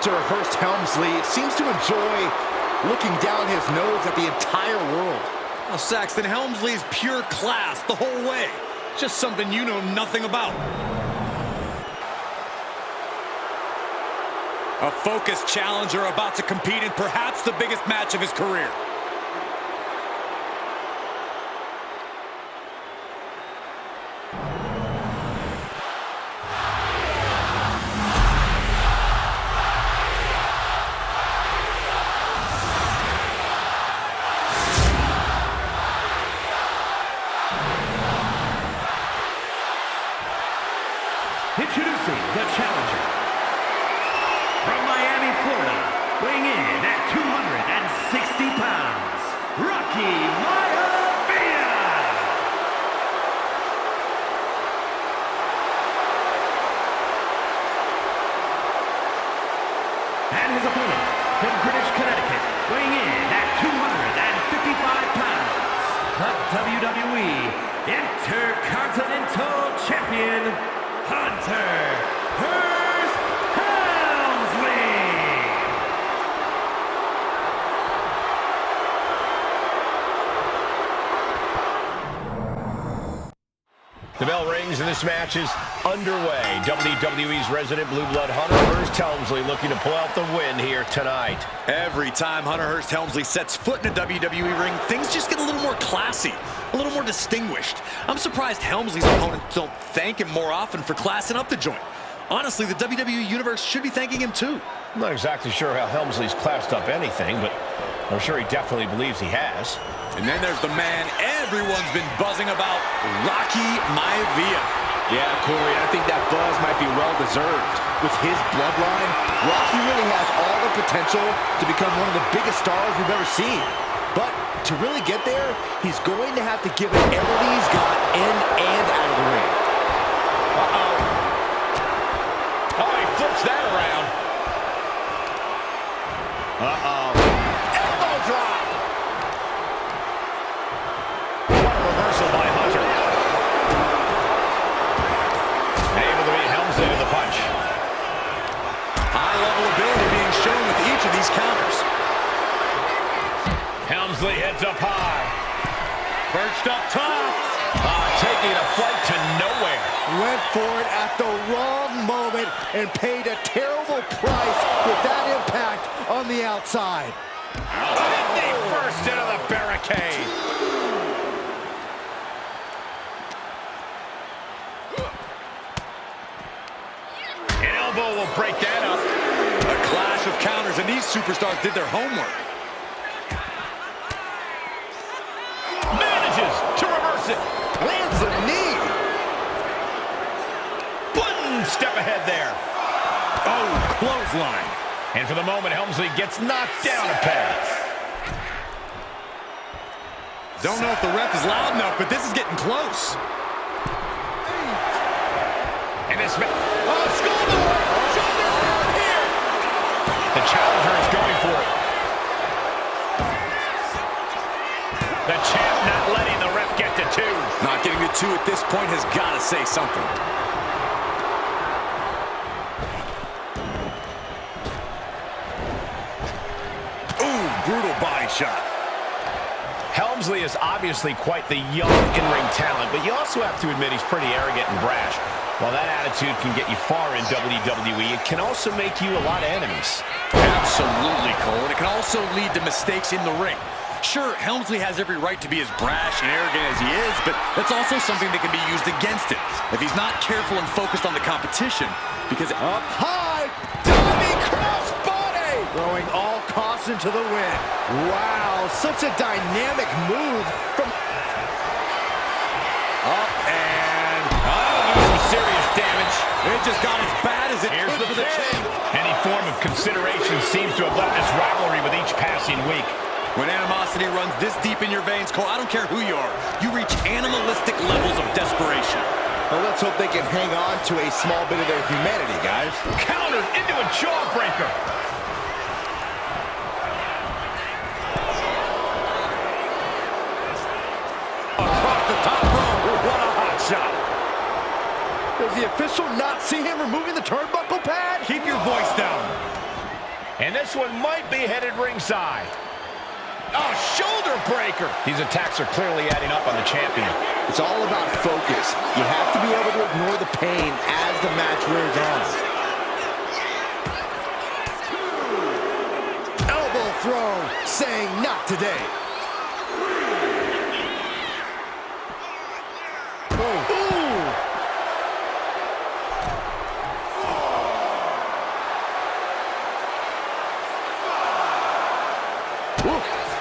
Mr. Hurst Helmsley seems to enjoy looking down his nose at the entire world. Well, Saxton, Helmsley is pure class the whole way. Just something you know nothing about. A focused challenger about to compete in perhaps the biggest match of his career. Introducing the challenger. From Miami, Florida, weighing in at 260 pounds, Rocky Maivia. And his opponent, from Greenwich, Connecticut, weighing in at 255 pounds, the WWE Intercontinental Champion, Hunter Hurst Helmsley. The bell rings and this match is underway. WWE's resident blue blood Hunter Hurst Helmsley looking to pull out the win here tonight. Every time Hunter Hurst Helmsley sets foot in a WWE ring, things just get a little more classy, a little more distinguished. I'm surprised Helmsley's opponents don't thank him more often for classing up the joint. Honestly, the WWE Universe should be thanking him too. I'm not exactly sure how Helmsley's classed up anything, but I'm sure he definitely believes he has. And then there's the man everyone's been buzzing about, Rocky Maivia. Yeah, Corey, I think that buzz might be well-deserved. With his bloodline, Rocky really has all the potential to become one of the biggest stars we've ever seen. But to really get there, he's going to have to give it everything he's got in and out of the ring. Uh-oh. Oh, he flips that around. Uh-oh. Elbow drop! What a reversal by Hunter. Able to beat Helmsley with the punch. High-level ability being shown with each of these counters. Helmsley heads up high. Perched up top. Taking a flight to nowhere. Went for it at the wrong moment and paid a terrible price with that impact on the outside. Knee first into the barricade. An elbow will break that up. A clash of counters, and these superstars did their homework. Manages to reverse it. Lands a knee. One step ahead there. Oh, clothesline. And for the moment, Helmsley gets knocked down a peg. Don't know if the ref is loud enough, but this is getting close. And this Skulldoor! Shoulders down here! the challenger is going for it. The champ not letting the ref get to two. Not getting to two at this point has got to say something. Ooh, brutal body shot. Helmsley is obviously quite the young in-ring talent, but you also have to admit he's pretty arrogant and brash. While that attitude can get you far in WWE, it can also make you a lot of enemies. Absolutely, Cole. And it can also lead to mistakes in the ring. Sure, Helmsley has every right to be as brash and arrogant as he is, but that's also something that can be used against him if he's not careful and focused on the competition. Because Up high! Diving crossbody! Throwing all caution to the wind. Wow, such a dynamic move from... Up and... Oh, some serious damage. it just got as bad as it Here's could the for the pin. champ. Any form of consideration seems to have left this rivalry with each passing week. When animosity runs this deep in your veins, Cole, I don't care who you are, you reach animalistic levels of desperation. Well, let's hope they can hang on to a small bit of their humanity, guys. Countered into a jawbreaker. Across the top rope, what a hot shot. Does the official not see him removing the turnbuckle pad? Keep your voice down. And this one might be headed ringside. Oh, shoulder breaker. These attacks are clearly adding up on the champion. It's all about focus. You have to be able to ignore the pain as the match wears on. Elbow thrown, saying not today.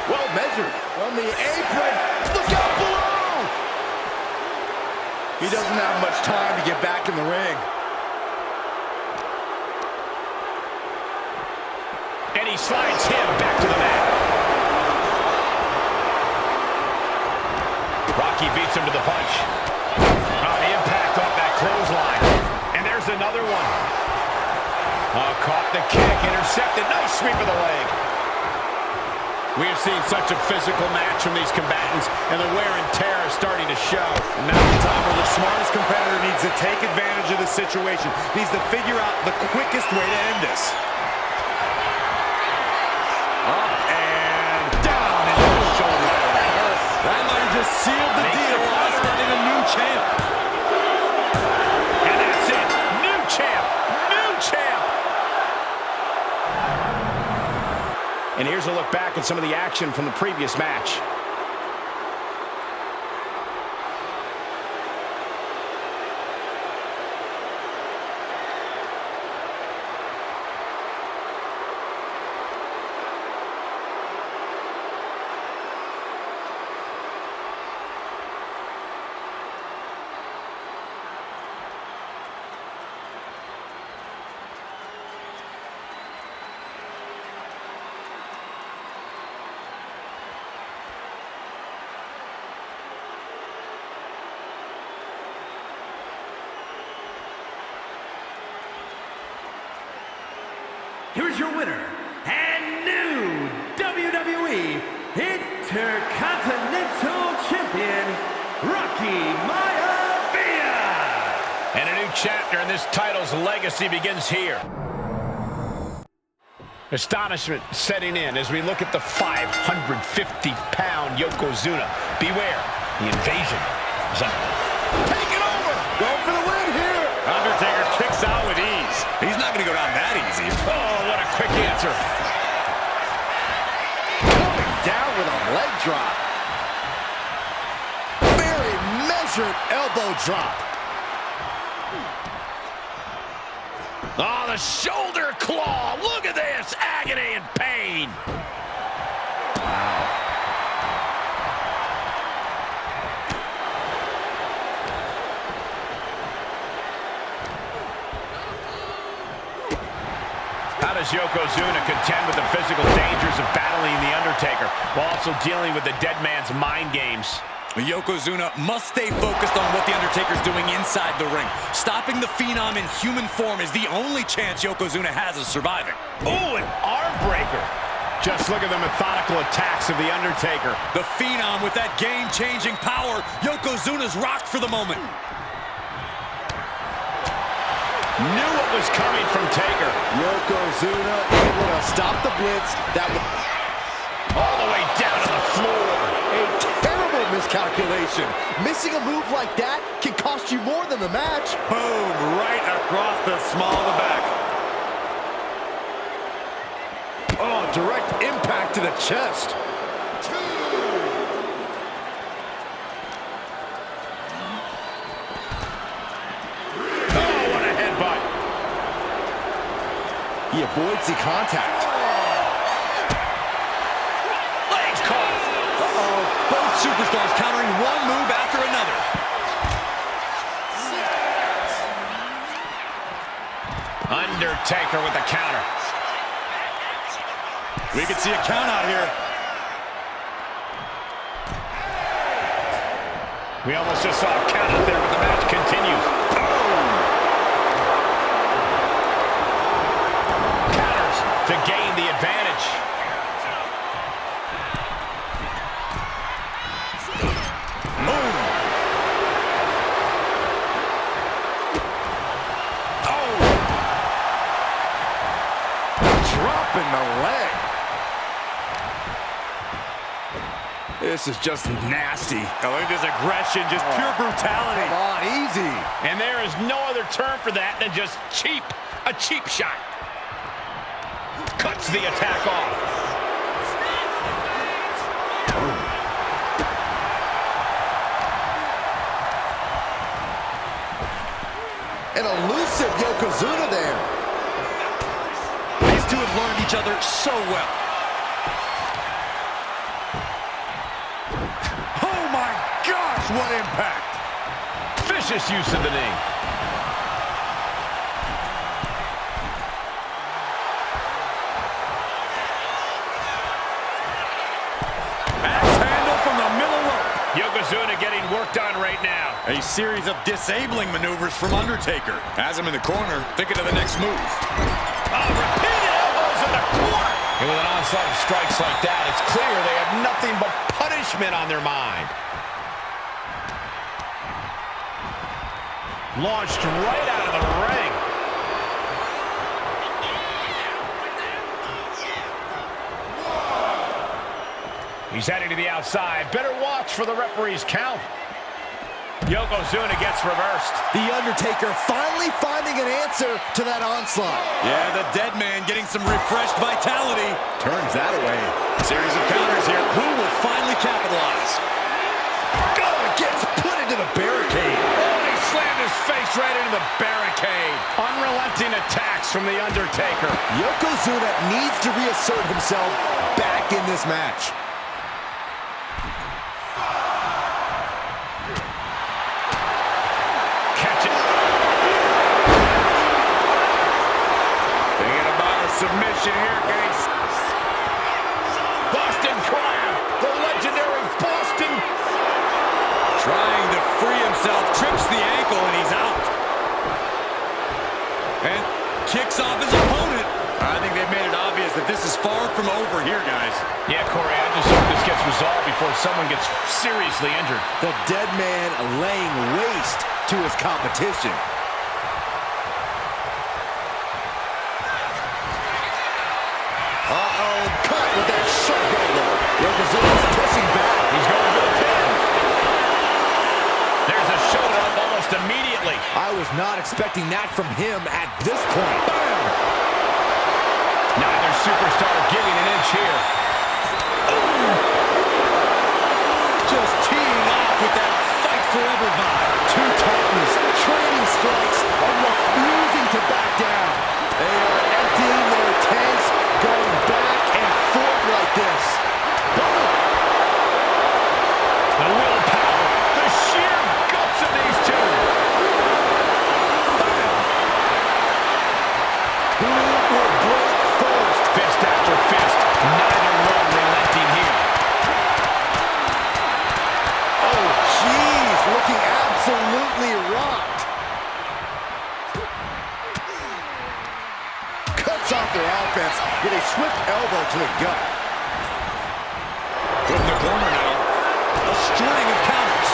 Well measured on the apron. Look out below! He doesn't have much time to get back in the ring. And he slides him back to the mat. Rocky beats him to the punch. Oh, the impact off that clothesline. And there's another one. Oh, caught the kick, intercepted. Nice sweep of the leg. We have seen such a physical match from these combatants, and the wear and tear is starting to show. Now the time where the smartest competitor needs to take advantage of the situation, needs to figure out the quickest way to end this. Up and down into the shoulder. That might have just sealed the deal for us getting a new champ. And that's it. New champ. New champ. And here's a look back at some of the action from the previous match. Here's your winner and new WWE Intercontinental Champion, Rocky Maivia. And a new chapter in this title's legacy begins here. Astonishment setting in as we look at the 550-pound Yokozuna. Beware, the invasion is on. Take it over! Going for the win here! Undertaker kicks out with ease. He's not going to go down that easy. Oh, what a quick answer. Coming down with a leg drop. Very measured elbow drop. Oh, the shoulder claw. Look at this. Agony and pain. How does Yokozuna contend with the physical dangers of battling The Undertaker while also dealing with the dead man's mind games? Yokozuna must stay focused on what The Undertaker's doing inside the ring. Stopping the Phenom in human form is the only chance Yokozuna has of surviving. Oh, an arm breaker. Just look at the methodical attacks of The Undertaker. The Phenom with that game-changing power. Yokozuna's rocked for the moment. Knew what was coming from Taker. Yokozuna able to stop the blitz. That was All the way down to the floor. a terrible miscalculation. Missing a move like that can cost you more than the match. Boom, right across the small of the back. Oh, direct impact to the chest. Oh, what a headbutt. He avoids the contact. Legs caught. Uh-oh, both superstars countering one move after another. Undertaker with the counter. We could see a count out here. We almost just saw a count out there, but the match continues. Counters to gain the advantage. Boom. Dropping the This is just nasty. Oh, look at this aggression, just pure brutality. Come on, easy. And there is no other term for that than just cheap. A cheap shot. Cuts the attack off. An elusive Yokozuna there. These two have learned each other so well. Oh my gosh, what impact! Vicious use of the knee. Axe handle from the middle rope. Yokozuna getting worked on right now. A series of disabling maneuvers from Undertaker. Has him in the corner, thinking of the next move. Repeated elbows in the corner. And with an onslaught of strikes like that, it's clear they have nothing but punishment on their mind. Launched right out of the ring. He's heading to the outside. Better watch for the referee's count. Yokozuna gets reversed. The Undertaker finally finding an answer to that onslaught. Yeah, the dead man getting some refreshed vitality. Turns that away. Series of counters here. Who will finally capitalize? Oh, it gets put into the barricade. Oh, he slammed his face right into the barricade. Unrelenting attacks from the Undertaker. Yokozuna needs to reassert himself back in this match. Submission here, guys. Boston Crab, the legendary Boston. Trying to free himself, trips the ankle, and he's out. And kicks off his opponent. I think they've made it obvious that this is far from over here, guys. Yeah, Corey, I just hope this gets resolved before someone gets seriously injured. The dead man laying waste to his competition. Cut with that sharp elbow. Yokozuna's pushing back. He's going for the pin. There's a showdown almost immediately. I was not expecting that from him at this point. Bam! Neither superstar giving an inch here. Just teeing off with that fight forever vibe. Two Titans trading strikes and refusing to back down. They are emptying their tanks, going back and forth like this. Boom! The willpower, the sheer guts of these two. Bam! Who will break first? Fist after fist, neither one relenting here. Oh, jeez, looking absolutely rocked. Cuts off their offense with a swift elbow to the gut. Put in the corner now. A string of counters.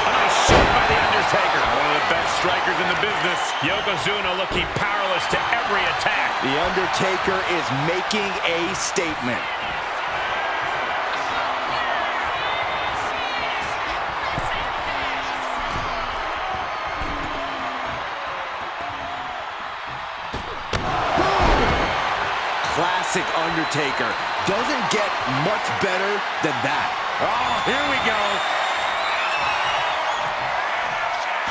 A nice shot by The Undertaker. One of the best strikers in the business. Yokozuna looking powerless to every attack. The Undertaker is making a statement. Classic Undertaker. Doesn't get much better than that. Oh, here we go.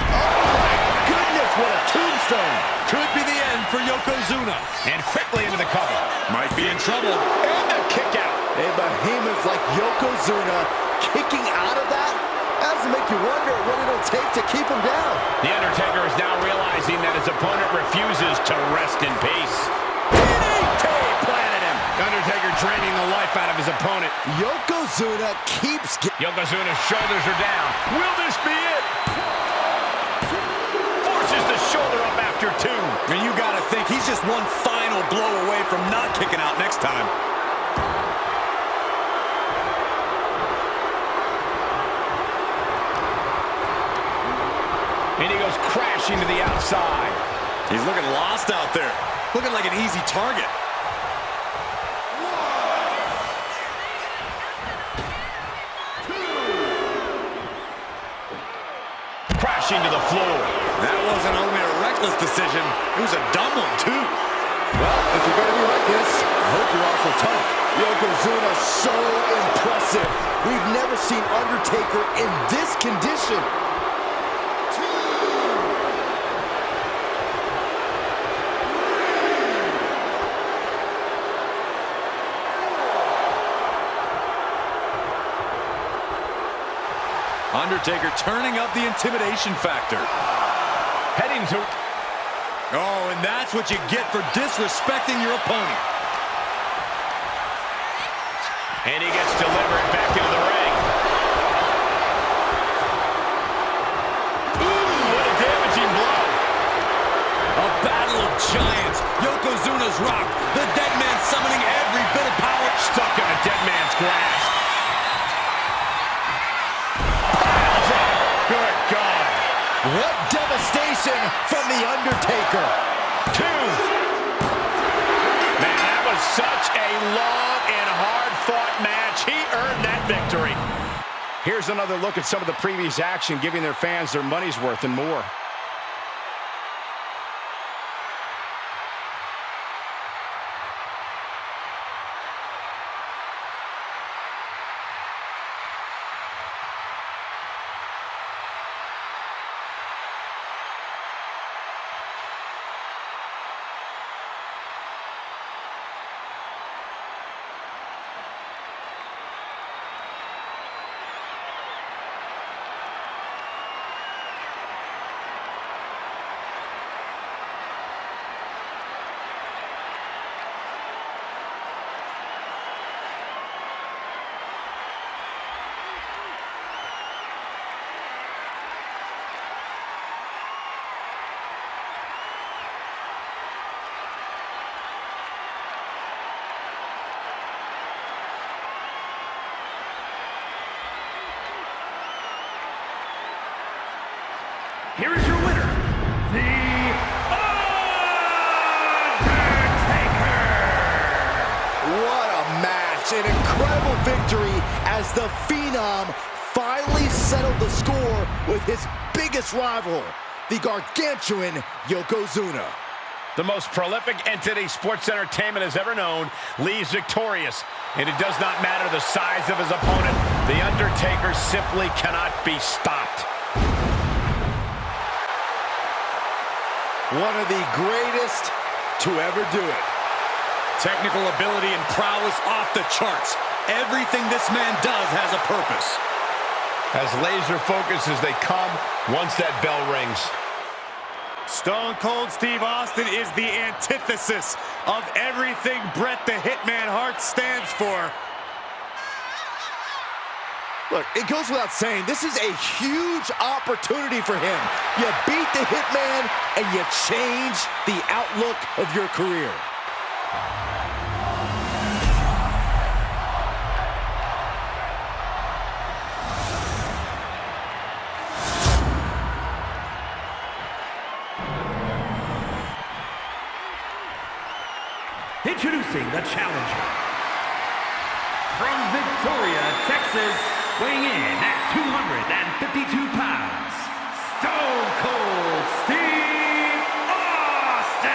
Oh my goodness, what a tombstone. Could be the end for Yokozuna. And quickly into the cover. Might be in trouble. And a kick out. A behemoth like Yokozuna kicking out of that has to make you wonder what it'll take to keep him down. The Undertaker is now realizing that his opponent refuses to rest in peace. Planted him. Undertaker draining the life out of his opponent. Yokozuna keeps Yokozuna's shoulders are down. Will this be it? Forces the shoulder up after two. And you gotta think he's just one final blow away from not kicking out next time. And he goes crashing to the outside. He's looking lost out there. Looking like an easy target. crashing to the floor. That wasn't only a reckless decision, it was a dumb one, too. Well, if you're going to be reckless, I hope you're also tough. Yokozuna, so impressive. We've never seen Undertaker in this condition. Undertaker turning up the intimidation factor. Heading to... Oh, and that's what you get for disrespecting your opponent. And he gets delivered back into the ring. Ooh, what a damaging blow. A battle of giants. Yokozuna's rocked. The dead man summoning every bit of power. Stuck in the dead man's grasp. Good God. What devastation from The Undertaker. 2. Man, that was such a long and hard-fought match. He earned that victory. Here's another look at some of the previous action, giving their fans their money's worth and more. Here is your winner, The Undertaker! What a match. An incredible victory as the Phenom finally settled the score with his biggest rival, the gargantuan Yokozuna. The most prolific entity sports entertainment has ever known leaves victorious. And it does not matter the size of his opponent. The Undertaker simply cannot be stopped. One of the greatest to ever do it. Technical ability and prowess off the charts. Everything this man does has a purpose. As laser focused as they come once that bell rings. Stone Cold Steve Austin is the antithesis of everything Bret the Hitman Hart stands for. Look, it goes without saying, this is a huge opportunity for him. You beat the Hitman, and you change the outlook of your career. Introducing the challenger. From Victoria, Texas, weighing in at 252 pounds, Stone Cold Steve Austin!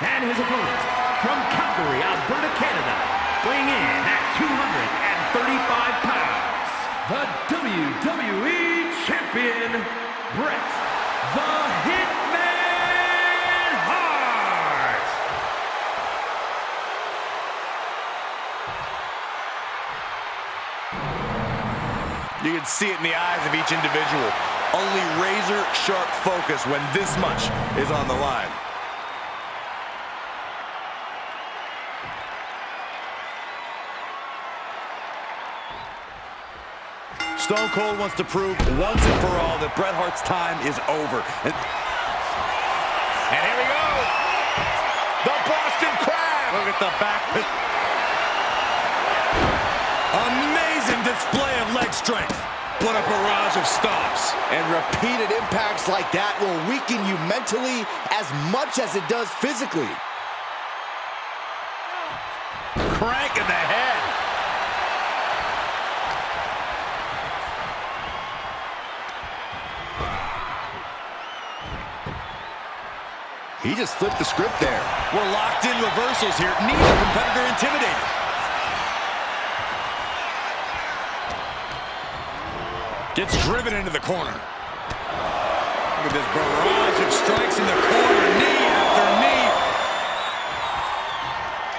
And his opponent, from Calgary, Alberta, Canada, weighing in at 235 pounds, the WWE Champion, Bret the Hitman Hart! You can see it in the eyes of each individual. Only razor-sharp focus when this much is on the line. Stone Cold wants to prove once and for all that Bret Hart's time is over. And here we go. The Boston Crab. Look at the back. Amazing display of leg strength. What a barrage of stomps. And repeated impacts like that will weaken you mentally as much as it does physically. crank in the head. He just flipped the script there. We're locked in reversals here. Neither competitor intimidated. Gets driven into the corner. Look at this barrage of strikes in the corner. Knee after knee.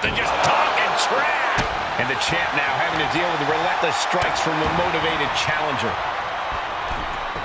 They just talk and trash. And the champ now having to deal with the relentless strikes from the motivated challenger.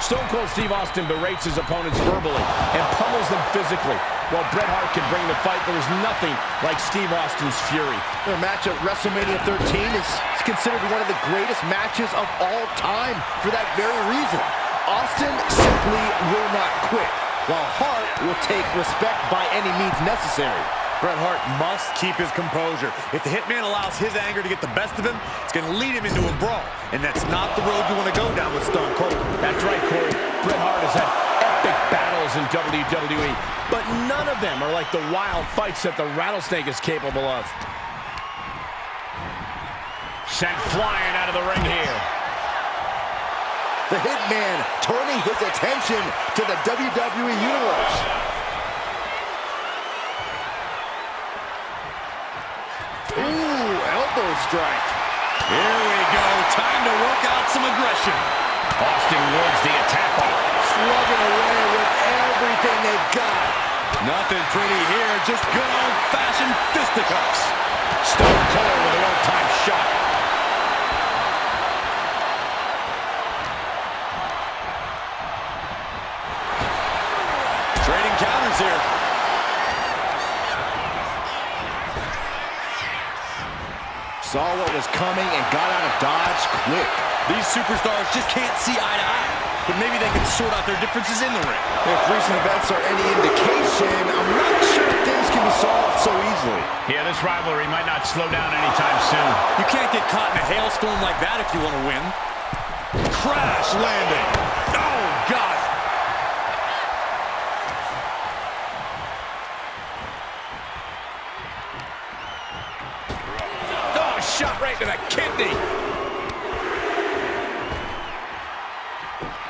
Stone Cold Steve Austin berates his opponents verbally and pummels them physically. While Bret Hart can bring the fight, there is nothing like Steve Austin's fury. Their match at WrestleMania 13 is considered one of the greatest matches of all time for that very reason. Austin simply will not quit, while Hart will take respect by any means necessary. Bret Hart must keep his composure. If the Hitman allows his anger to get the best of him, it's going to lead him into a brawl. And that's not the road you want to go down with Stone Cold. That's right, Corey. Bret Hart has had epic battles in WWE, but none of them are like the wild fights that the Rattlesnake is capable of. Sent flying out of the ring here. The Hitman turning his attention to the WWE Universe. Ooh, elbow strike. Here we go. Time to work out some aggression. Austin wards the attack off. Slugging away with everything they've got. Nothing pretty here. Just good old-fashioned fisticuffs. Stone Cold with a one-time shot. Trading counters here. Saw what was coming and got out of dodge quick. These superstars just can't see eye to eye. But maybe they can sort out their differences in the ring. If recent events are any indication, I'm not sure things can be solved so easily. Yeah, this rivalry might not slow down anytime soon. You can't get caught in a hailstorm like that if you want to win. Crash landing. Oh, God. Oh, shot right to the kidney.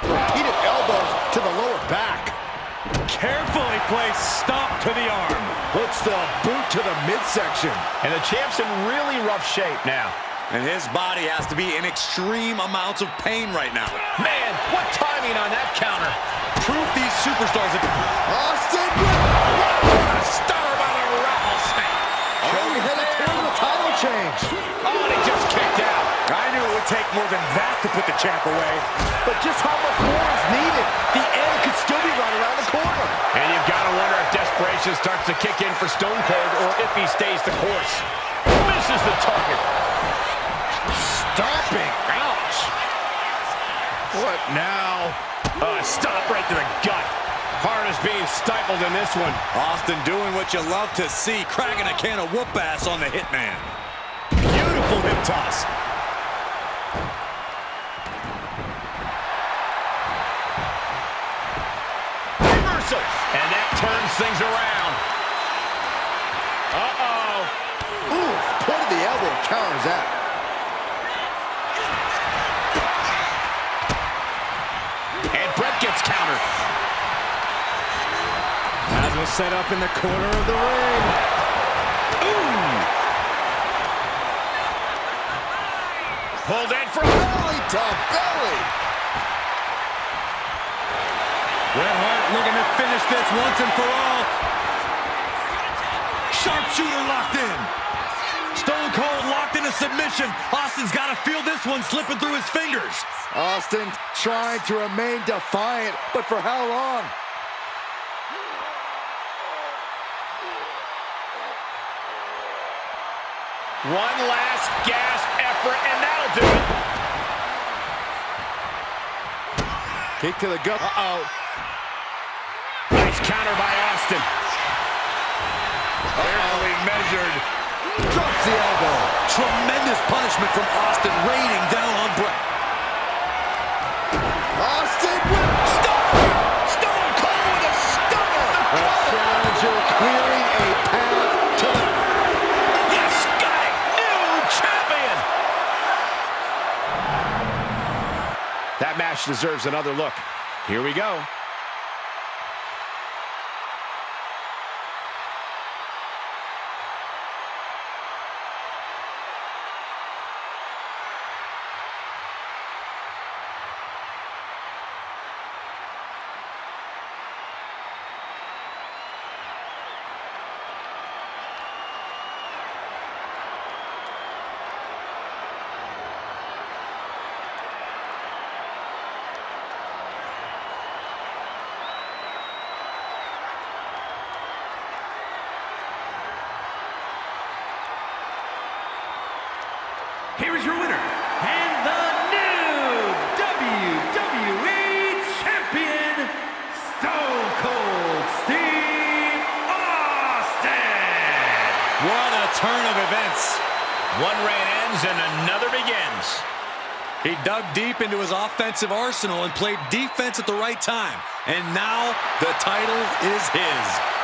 Repeated elbows to the lower back. Carefully placed stomp to the arm. Puts the boot to the midsection. And the champ's in really rough shape now. And his body has to be in extreme amounts of pain right now. Man, what timing on that counter. Proof these superstars have... Austin! Stunner by the rattlesnake. Oh, he headed toward the title change. Oh, and he just kicked out. I knew it would take more than that to put the champ away. But just how much more is needed? The end could still be right around the corner. And you've got to wonder if desperation starts to kick in for Stone Cold or if he stays the course. Misses the target. Stomping. Ouch. What now? Stop right to the gut. Hart is being stifled in this one. Austin doing what you love to see, cracking a can of whoop ass on the Hitman. Beautiful hip toss. Reversal. And that turns things around. Uh-oh. Oof. Point of the elbow counters that. And Bret gets countered. Has a set up in the corner of the ring. Ooh. Pulled in from Belly to belly. Bret Hart looking to finish this once and for all. Sharpshooter locked in. Stone Cold locked into submission. Austin's got to feel this one slipping through his fingers. Austin trying to remain defiant, but for how long? one last gasp effort, and that'll do it. Kick to the gut. Uh-oh. Nice counter by Austin. Carefully measured. Drops the elbow. Tremendous punishment from Austin raining down on Bret. Austin with Stunner! Stone Cold with a stunner! the challenger clearing a path to the... Yes, got it! Ew! match deserves another look. Here we go. Here is your winner, and the new WWE Champion, Stone Cold Steve Austin! What a turn of events. One reign ends and another begins. He dug deep into his offensive arsenal and played defense at the right time. And now the title is his.